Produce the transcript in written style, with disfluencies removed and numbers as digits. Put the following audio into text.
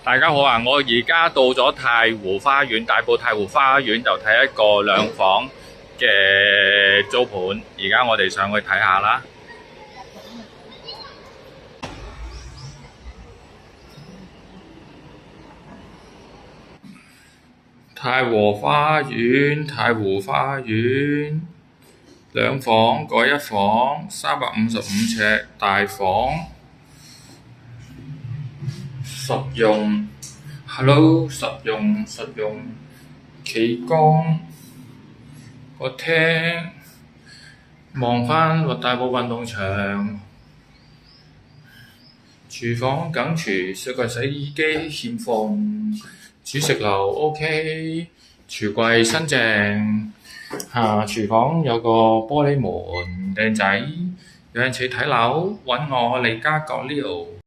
大家好啊！我而家到咗太湖花園，大埔太湖花園就睇一個兩房嘅租盤。而家我哋上去睇下啦。太和花園，太湖花園，兩房改一房，355尺大房，實用。Hello，實用，企缸個廳，望返大埔運動場，廚房梗廚，雪櫃洗衣機欠奉，煮食爐 OK，廚櫃新淨，廚房有個玻璃門靚仔，有興趣睇樓揾我利嘉閣 Leo。